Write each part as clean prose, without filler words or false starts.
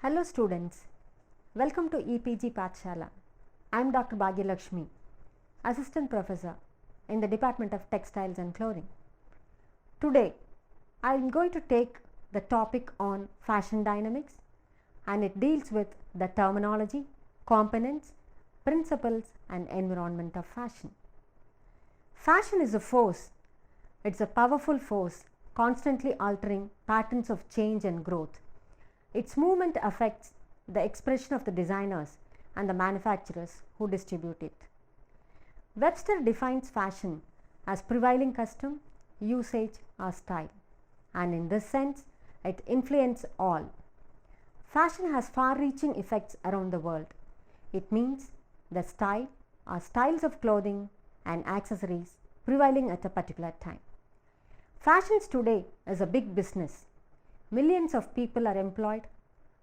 Hello students, welcome to EPG Pathshala. I am Dr. Bhagyalakshmi, Assistant Professor in the Department of Textiles and Clothing. Today, I am going to take the topic on fashion dynamics, and it deals with the terminology, components, principles and environment of fashion. Fashion is a force. It's a powerful force constantly altering patterns of change and growth. Its movement affects the expression of the designers and the manufacturers who distribute it. Webster defines fashion as prevailing custom, usage or style, and in this sense it influences all. Fashion has far-reaching effects around the world. It means the style or styles of clothing and accessories prevailing at a particular time. Fashions today is a big business. Millions of people are employed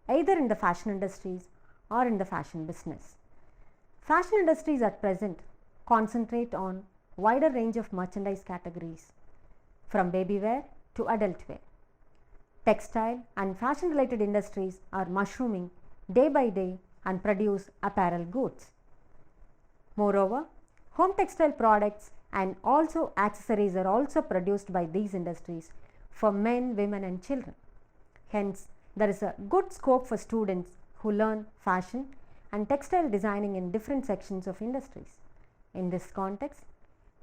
either in the fashion industries or in the fashion business. Fashion industries at present concentrate on wider range of merchandise categories from baby wear to adult wear. Textile and fashion related industries are mushrooming day by day and produce apparel goods. Moreover, home textile products and also accessories are also produced by these industries for men, women and children. Hence, there is a good scope for students who learn fashion and textile designing in different sections of industries. In this context,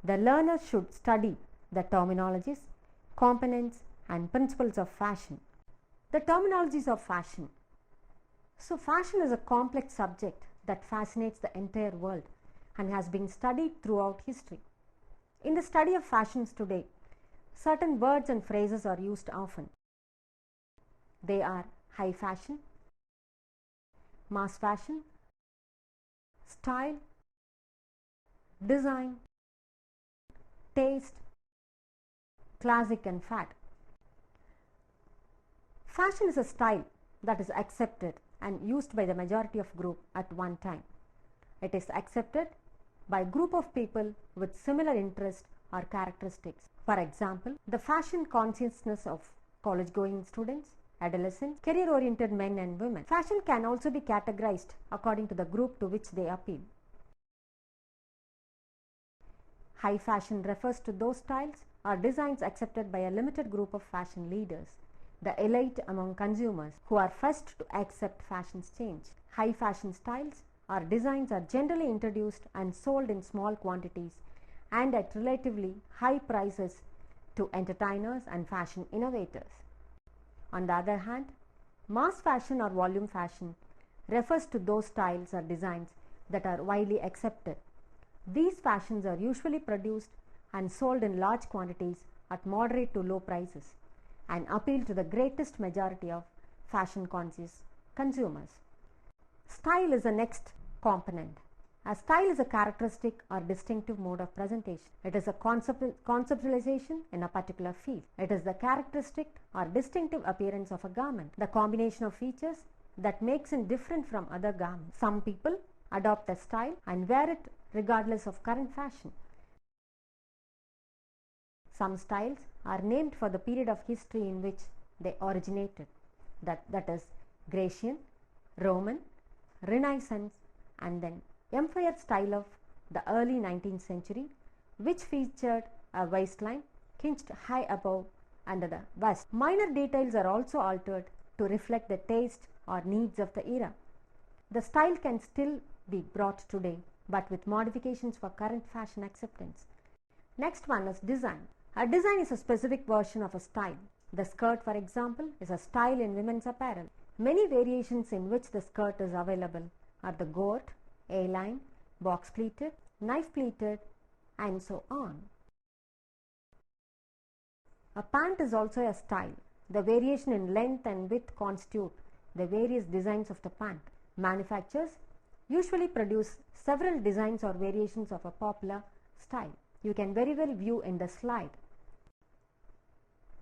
the learner should study the terminologies, components and principles of fashion. The terminologies of fashion. So, fashion is a complex subject that fascinates the entire world and has been studied throughout history. In the study of fashions today, certain words and phrases are used often. They are high fashion, mass fashion, style, design, taste, classic and fad. Fashion is a style that is accepted and used by the majority of group at one time. It is accepted by a group of people with similar interests or characteristics. For example, the fashion consciousness of college-going students, adolescents, career-oriented men and women. Fashion can also be categorized according to the group to which they appeal. High fashion refers to those styles or designs accepted by a limited group of fashion leaders, the elite among consumers who are first to accept fashion's change. High fashion styles or designs are generally introduced and sold in small quantities and at relatively high prices to entertainers and fashion innovators. On the other hand, mass fashion or volume fashion refers to those styles or designs that are widely accepted. These fashions are usually produced and sold in large quantities at moderate to low prices and appeal to the greatest majority of fashion conscious consumers. Style is the next component. A style is a characteristic or distinctive mode of presentation. It is a conceptualization in a particular field. It is the characteristic or distinctive appearance of a garment, the combination of features that makes it different from other garments. Some people adopt a style and wear it regardless of current fashion. Some styles are named for the period of history in which they originated, that is Grecian, Roman, Renaissance and then Empire style of the early 19th century, which featured a waistline cinched high above under the bust. Minor details are also altered to reflect the taste or needs of the era. The style can still be brought today, but with modifications for current fashion acceptance. Next one is design. A design is a specific version of a style. The skirt, for example, is a style in women's apparel. Many variations in which the skirt is available are the goat, A-line, box pleated, knife pleated and so on. A pant is also a style. The variation in length and width constitute the various designs of the pant. Manufacturers usually produce several designs or variations of a popular style. You can very well view in the slide.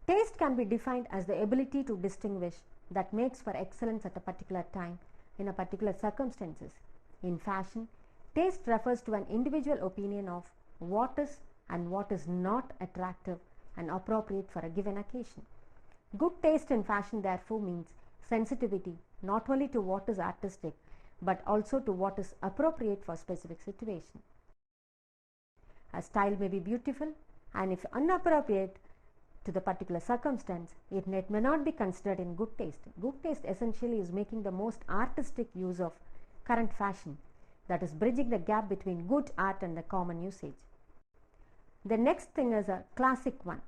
Taste can be defined as the ability to distinguish that makes for excellence at a particular time in a particular circumstances. In fashion, taste refers to an individual opinion of what is and what is not attractive and appropriate for a given occasion. Good taste in fashion therefore means sensitivity not only to what is artistic but also to what is appropriate for specific situation. A style may be beautiful, and if inappropriate to the particular circumstance, it may not be considered in good taste. Good taste essentially is making the most artistic use of current fashion, that is bridging the gap between good art and the common usage. The next thing is a classic one.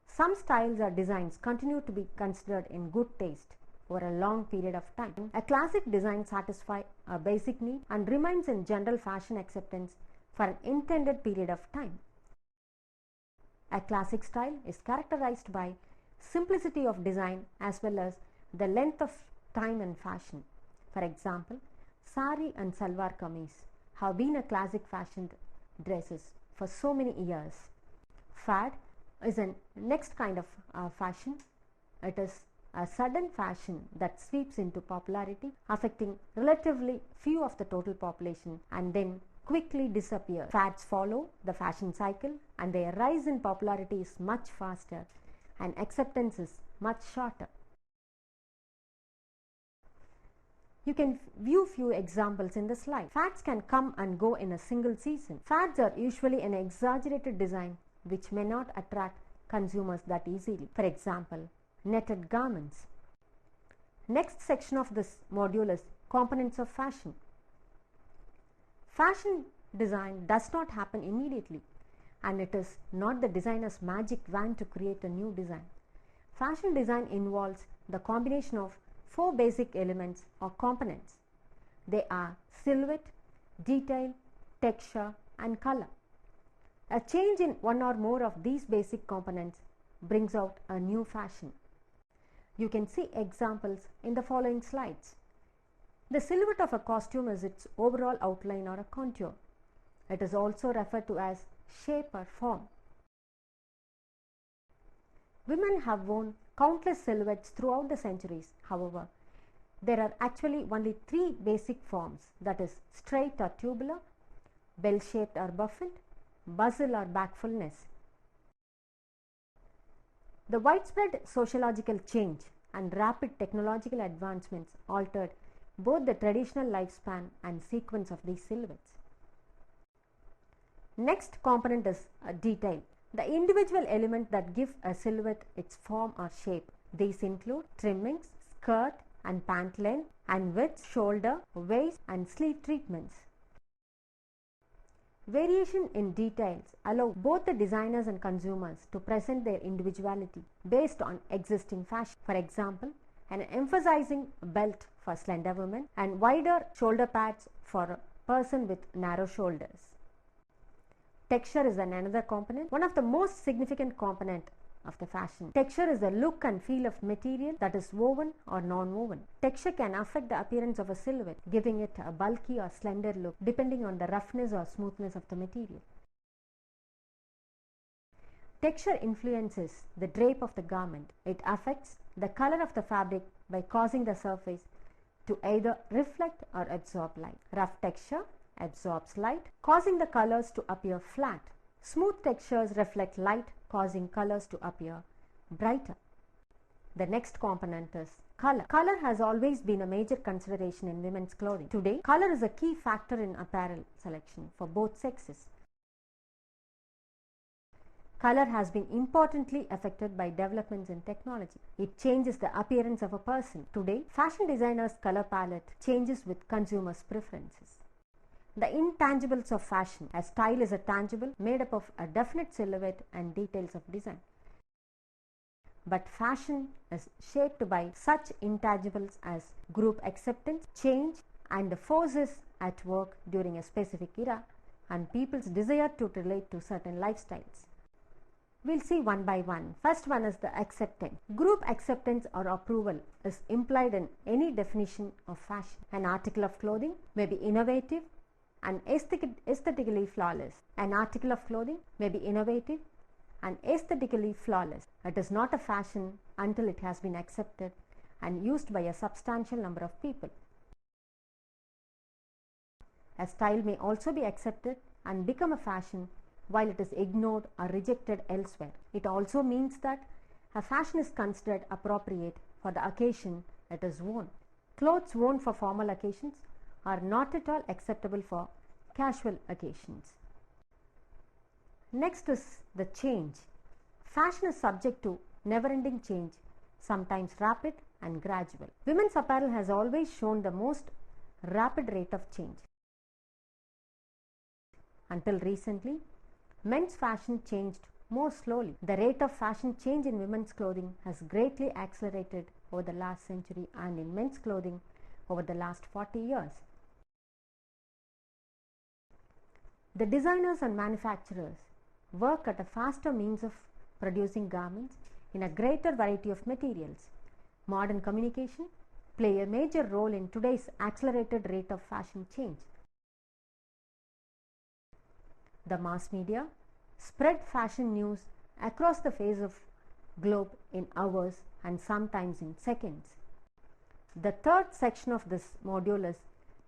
Some styles or designs continue to be considered in good taste over a long period of time. A classic design satisfies a basic need and remains in general fashion acceptance for an intended period of time. A classic style is characterized by simplicity of design as well as the length of time in fashion. For example, sari and salwar kameez have been a classic fashion dresses for so many years. Fad is a next kind of fashion. It is a sudden fashion that sweeps into popularity, affecting relatively few of the total population and then quickly disappear. Fads follow the fashion cycle and their rise in popularity is much faster and acceptance is much shorter. You can view few examples in the slide. Fads can come and go in a single season. Fads are usually an exaggerated design which may not attract consumers that easily. For example, netted garments. Next section of this module is components of fashion. Fashion design does not happen immediately, and it is not the designer's magic wand to create a new design. Fashion design involves the combination of 4 basic elements or components. They are silhouette, detail, texture, and color. A change in one or more of these basic components brings out a new fashion. You can see examples in the following slides. The silhouette of a costume is its overall outline or a contour. It is also referred to as shape or form. Women have worn countless silhouettes throughout the centuries. However, there are actually only 3 basic forms, that is straight or tubular, bell-shaped or buffled, bustle or backfulness. The widespread sociological change and rapid technological advancements altered both the traditional lifespan and sequence of these silhouettes. Next component is detail, the individual element that give a silhouette its form or shape. These include trimmings, skirt and pant length and width, shoulder, waist and sleeve treatments. Variation in details allow both the designers and consumers to present their individuality based on existing fashion. For example, an emphasizing belt for slender women and wider shoulder pads for a person with narrow shoulders. Texture is another component, one of the most significant component of the fashion. Texture is the look and feel of material that is woven or non-woven. Texture can affect the appearance of a silhouette, giving it a bulky or slender look depending on the roughness or smoothness of the material. Texture influences the drape of the garment. It affects the color of the fabric by causing the surface to either reflect or absorb light. Rough texture absorbs light, causing the colors to appear flat. Smooth textures reflect light, causing colors to appear brighter. The next component is color. Color has always been a major consideration in women's clothing. Today, color is a key factor in apparel selection for both sexes. Color has been importantly affected by developments in technology. It changes the appearance of a person. Today, fashion designers' color palette changes with consumers' preferences. The intangibles of fashion. A style is a tangible made up of a definite silhouette and details of design. But fashion is shaped by such intangibles as group acceptance, change, and the forces at work during a specific era, and people's desire to relate to certain lifestyles. We'll see one by one. First one is the acceptance. Group acceptance or approval is implied in any definition of fashion. An article of clothing may be innovative and aesthetically flawless. An article of clothing may be innovative and aesthetically flawless. It is not a fashion until it has been accepted and used by a substantial number of people. A style may also be accepted and become a fashion while it is ignored or rejected elsewhere. It also means that a fashion is considered appropriate for the occasion it is worn. Clothes worn for formal occasions are not at all acceptable for casual occasions. Next is the change. Fashion is subject to never-ending change, sometimes rapid and gradual. Women's apparel has always shown the most rapid rate of change. Until recently, men's fashion changed more slowly. The rate of fashion change in women's clothing has greatly accelerated over the last century, and in men's clothing over the last 40 years. The designers and manufacturers work at a faster means of producing garments in a greater variety of materials. Modern communication play a major role in today's accelerated rate of fashion change. The mass media spread fashion news across the face of globe in hours and sometimes in seconds. The third section of this module is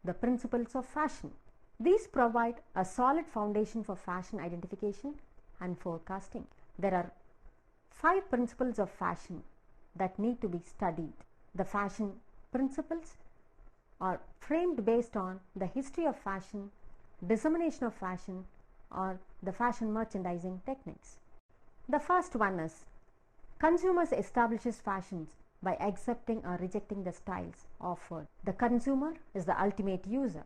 the principles of fashion. These provide a solid foundation for fashion identification and forecasting. There are 5 principles of fashion that need to be studied. The fashion principles are framed based on the history of fashion, dissemination of fashion, or the fashion merchandising techniques. The first one is consumers establishes fashions by accepting or rejecting the styles offered. The consumer is the ultimate user.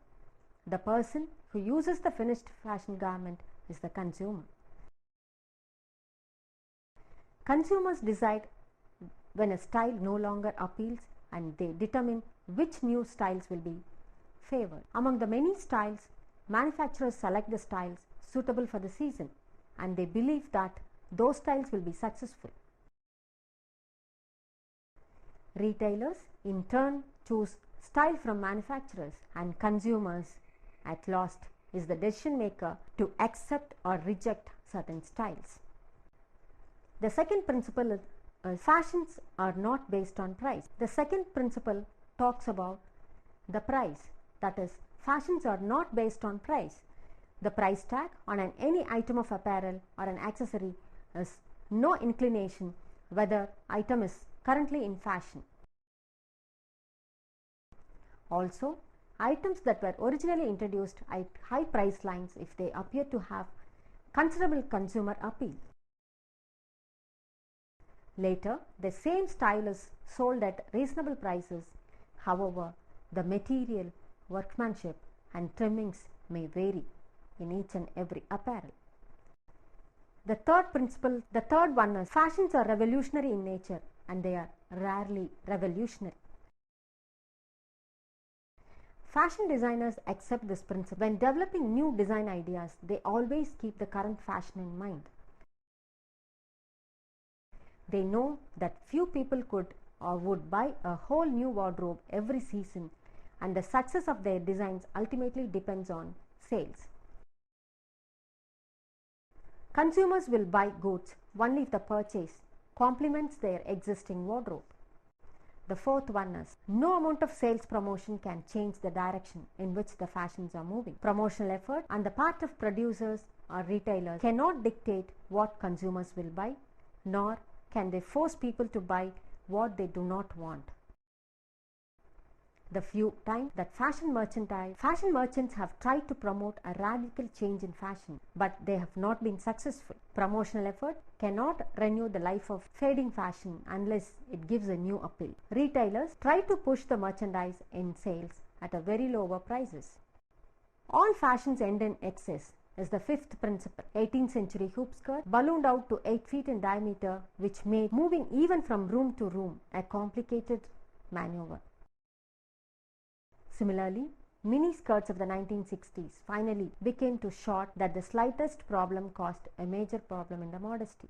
The person who uses the finished fashion garment is the consumer. Consumers decide when a style no longer appeals, and they determine which new styles will be favored. Among the many styles, manufacturers select the styles suitable for the season, and they believe that those styles will be successful. Retailers in turn choose style from manufacturers, and consumers at last is the decision maker to accept or reject certain styles. The second principle is fashions are not based on price. The second principle talks about the price, that is, fashions are not based on price. The price tag on any item of apparel or an accessory is no inclination whether item is currently in fashion. Also, items that were originally introduced at high price lines if they appear to have considerable consumer appeal. Later, the same style is sold at reasonable prices. However, the material, workmanship, and trimmings may vary in each and every apparel. The third one is fashions are revolutionary in nature, and they are rarely revolutionary. Fashion designers accept this principle. When developing new design ideas, they always keep the current fashion in mind. They know that few people could or would buy a whole new wardrobe every season, and the success of their designs ultimately depends on sales. Consumers will buy goods only if the purchase complements their existing wardrobe. The fourth one is no amount of sales promotion can change the direction in which the fashions are moving. Promotional effort on the part of producers or retailers cannot dictate what consumers will buy, nor can they force people to buy what they do not want. The few times that fashion merchants have tried to promote a radical change in fashion, but they have not been successful. Promotional effort cannot renew the life of fading fashion unless it gives a new appeal. Retailers try to push the merchandise in sales at a very lower prices. All fashions end in excess is the fifth principle. 18th century hoop skirt ballooned out to 8 feet in diameter, which made moving even from room to room a complicated maneuver. Similarly, mini skirts of the 1960s finally became too short that the slightest problem caused a major problem in the modesty.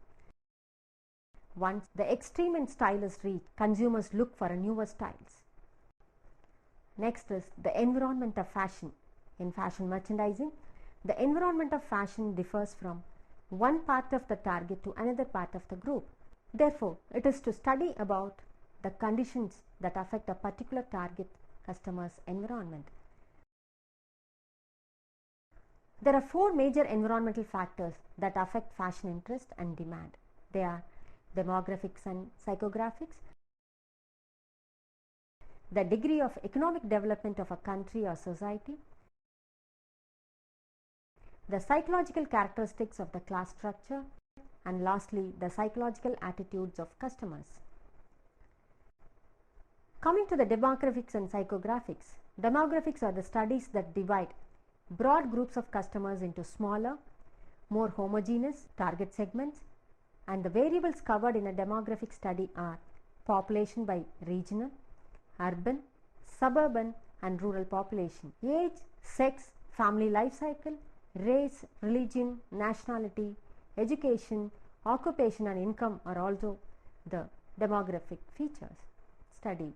Once the extreme in style is reached, consumers look for newer styles. Next is the environment of fashion. In fashion merchandising, the environment of fashion differs from one part of the target to another part of the group. Therefore, it is to study about the conditions that affect a particular target customer's environment. There are 4 major environmental factors that affect fashion interest and demand. They are demographics and psychographics, the degree of economic development of a country or society, the psychological characteristics of the class structure, and lastly, the psychological attitudes of customers. Coming to the demographics and psychographics, demographics are the studies that divide broad groups of customers into smaller, more homogeneous target segments, and the variables covered in a demographic study are population by regional, urban, suburban, and rural population, age, sex, family life cycle, race, religion, nationality, education, occupation, and income are also the demographic features studied.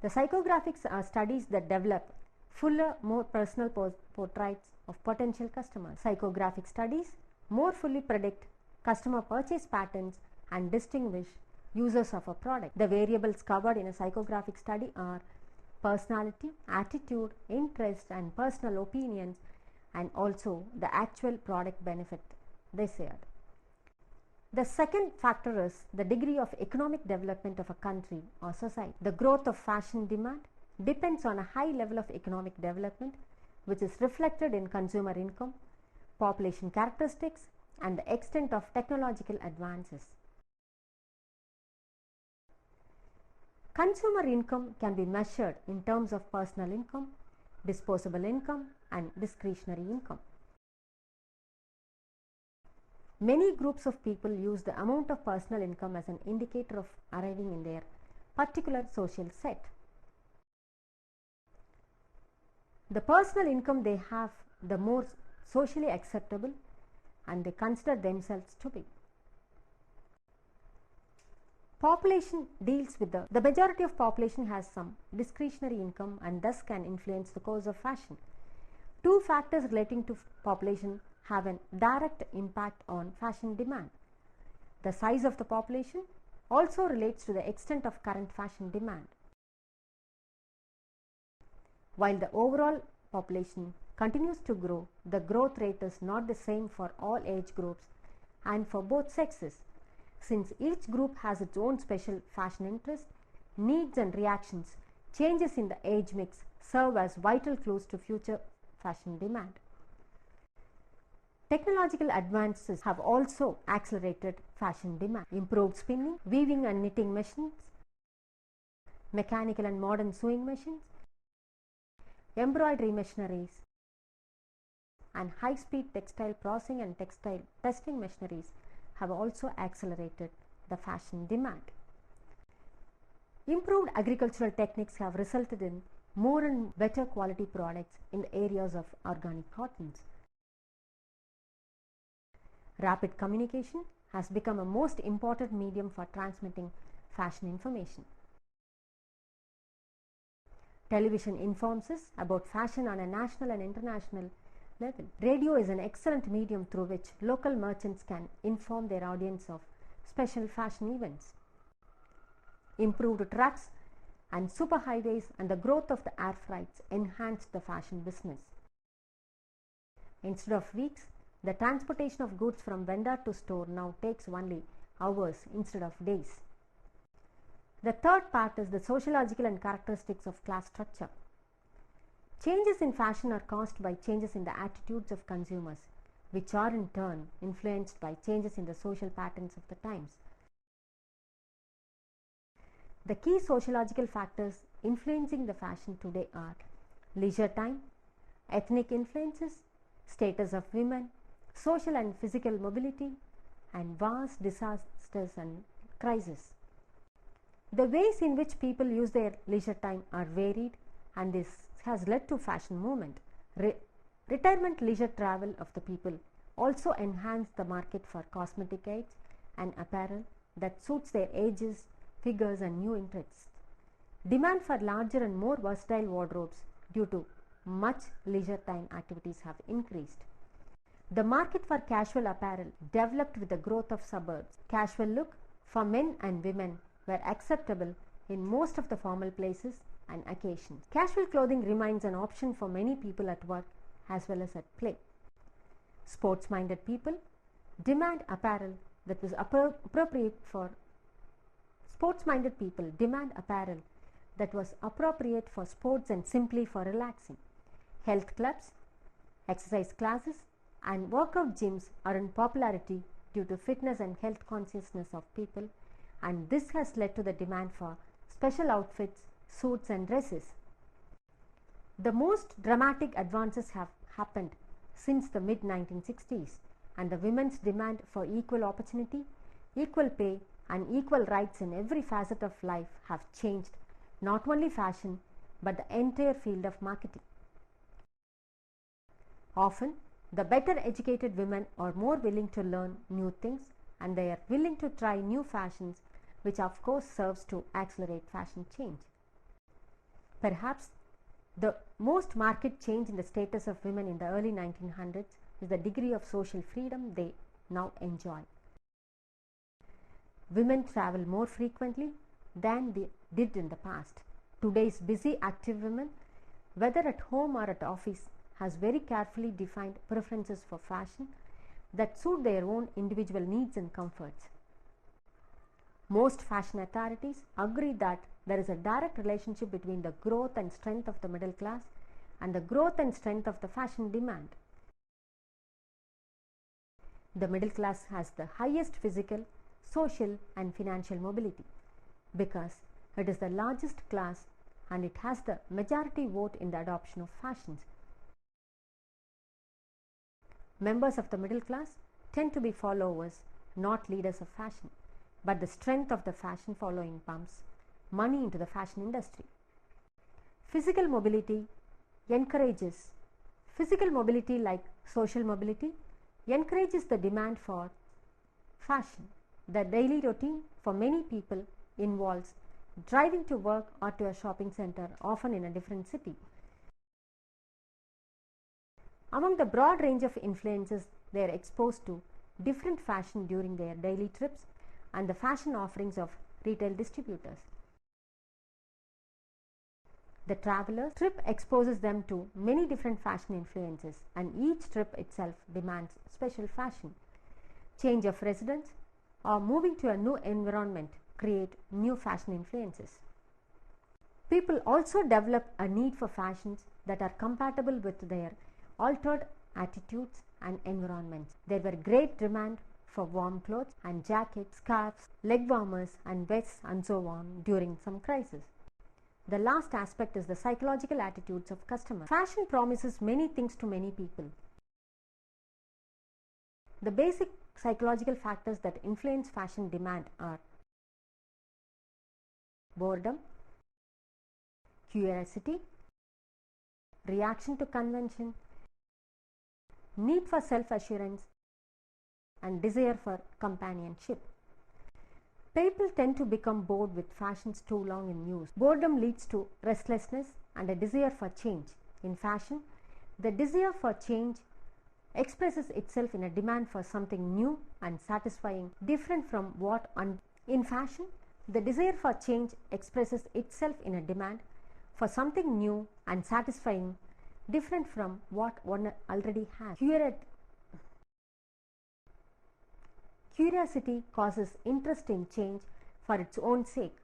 The psychographics are studies that develop fuller, more personal portraits of potential customers. Psychographic studies more fully predict customer purchase patterns and distinguish users of a product. The variables covered in a psychographic study are personality, attitude, interest, and personal opinions, and also the actual product benefit desired. The second factor is the degree of economic development of a country or society. The growth of fashion demand depends on a high level of economic development, which is reflected in consumer income, population characteristics, and the extent of technological advances. Consumer income can be measured in terms of personal income, disposable income, and discretionary income. Many groups of people use the amount of personal income as an indicator of arriving in their particular social set. The personal income they have, the more socially acceptable and they consider themselves to be. Population deals with the majority of population has some discretionary income and thus can influence the course of fashion. Two factors relating to population have a direct impact on fashion demand. The size of the population also relates to the extent of current fashion demand. While the overall population continues to grow, the growth rate is not the same for all age groups and for both sexes. Since each group has its own special fashion interest, needs and reactions, changes in the age mix serve as vital clues to future fashion demand. Technological advances have also accelerated fashion demand. Improved spinning, weaving and knitting machines, mechanical and modern sewing machines, embroidery machineries, and high-speed textile processing and textile testing machineries have also accelerated the fashion demand. Improved agricultural techniques have resulted in more and better quality products in the areas of organic cottons. Rapid communication has become a most important medium for transmitting fashion information. Television informs us about fashion on a national and international level. Radio is an excellent medium through which local merchants can inform their audience of special fashion events. Improved trucks and superhighways and the growth of the air freights enhanced the fashion business. Instead of weeks, the transportation of goods from vendor to store now takes only hours instead of days. The third part is the sociological and characteristics of class structure. Changes in fashion are caused by changes in the attitudes of consumers, which are in turn influenced by changes in the social patterns of the times. The key sociological factors influencing the fashion today are leisure time, ethnic influences, status of women, social and physical mobility, and vast disasters and crises. The ways in which people use their leisure time are varied, and this has led to fashion movement. Retirement leisure travel of the people also enhanced the market for cosmetic aids and apparel that suits their ages, figures, and new interests. Demand for larger and more versatile wardrobes due to much leisure time activities have increased. The market for casual apparel developed with the growth of suburbs. Casual look for men and women were acceptable in most of the formal places and occasions. Casual clothing remains an option for many people at work as well as at play. Sports-minded people demand apparel that was appropriate for sports-minded people demand apparel that was appropriate for sports and simply for relaxing. Health clubs, exercise classes, and workout gyms are in popularity due to fitness and health consciousness of people, and this has led to the demand for special outfits, suits, and dresses. The most dramatic advances have happened since the mid-1960s, and the women's demand for equal opportunity, equal pay, and equal rights in every facet of life have changed not only fashion but the entire field of marketing. Often, the better educated women are more willing to learn new things, and they are willing to try new fashions, which of course serves to accelerate fashion change. Perhaps the most marked change in the status of women in the early 1900s is the degree of social freedom they now enjoy. Women travel more frequently than they did in the past. Today's busy, active women, whether at home or at office, has very carefully defined preferences for fashion that suit their own individual needs and comforts. Most fashion authorities agree that there is a direct relationship between the growth and strength of the middle class and the growth and strength of the fashion demand. The middle class has the highest physical, social, and financial mobility because it is the largest class and it has the majority vote in the adoption of fashions. Members of the middle class tend to be followers, not leaders of fashion, but the strength of the fashion following pumps money into the fashion industry. Physical mobility like social mobility encourages the demand for fashion. The daily routine for many people involves driving to work or to a shopping center, often in a different city. Among the broad range of influences, they are exposed to different fashion during their daily trips and the fashion offerings of retail distributors. The traveler's trip exposes them to many different fashion influences, and each trip itself demands special fashion. Change of residence or moving to a new environment create new fashion influences. People also develop a need for fashions that are compatible with their altered attitudes and environments. There were great demand for warm clothes and jackets, scarves, leg warmers and vests and so on during some crisis. The last aspect is the psychological attitudes of customers. Fashion promises many things to many people. The basic psychological factors that influence fashion demand are boredom, curiosity, reaction to convention, need for self-assurance, and desire for companionship. People tend to become bored with fashions too long in use. Boredom leads to restlessness and a desire for change. In fashion, the desire for change expresses itself in a demand for something new and satisfying, different from what in fashion, the desire for change expresses itself in a demand for something new and satisfying, different from what one already has. Curiosity causes interest in change for its own sake.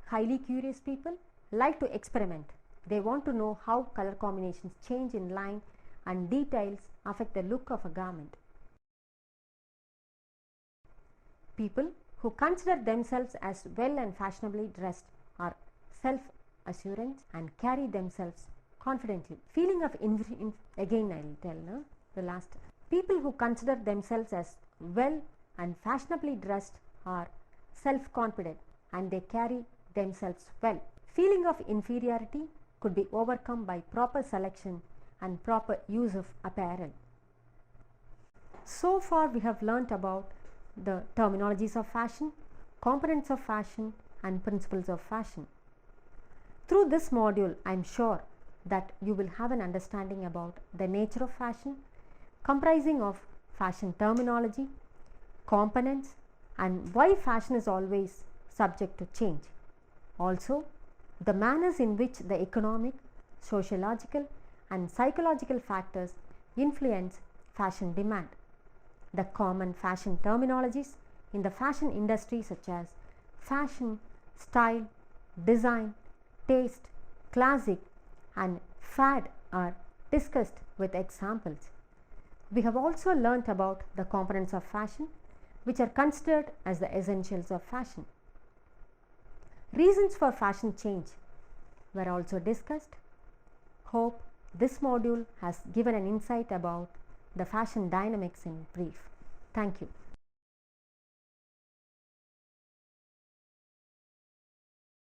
Highly curious people like to experiment. They want to know how color combinations change in line and details affect the look of a garment. People who consider themselves as well and fashionably dressed are self-assurance and carry themselves confidently. Feeling of People who consider themselves as well and fashionably dressed are self-confident and they carry themselves well. Feeling of inferiority could be overcome by proper selection and proper use of apparel. So far we have learnt about the terminologies of fashion, components of fashion and principles of fashion. Through this module, I am sure that you will have an understanding about the nature of fashion, comprising of fashion terminology, components, and why fashion is always subject to change. Also, the manners in which the economic, sociological, and psychological factors influence fashion demand. The common fashion terminologies in the fashion industry such as fashion, style, design, taste, classic, and fad are discussed with examples. We have also learnt about the components of fashion, which are considered as the essentials of fashion. Reasons for fashion change were also discussed. Hope this module has given an insight about the fashion dynamics in brief. Thank you.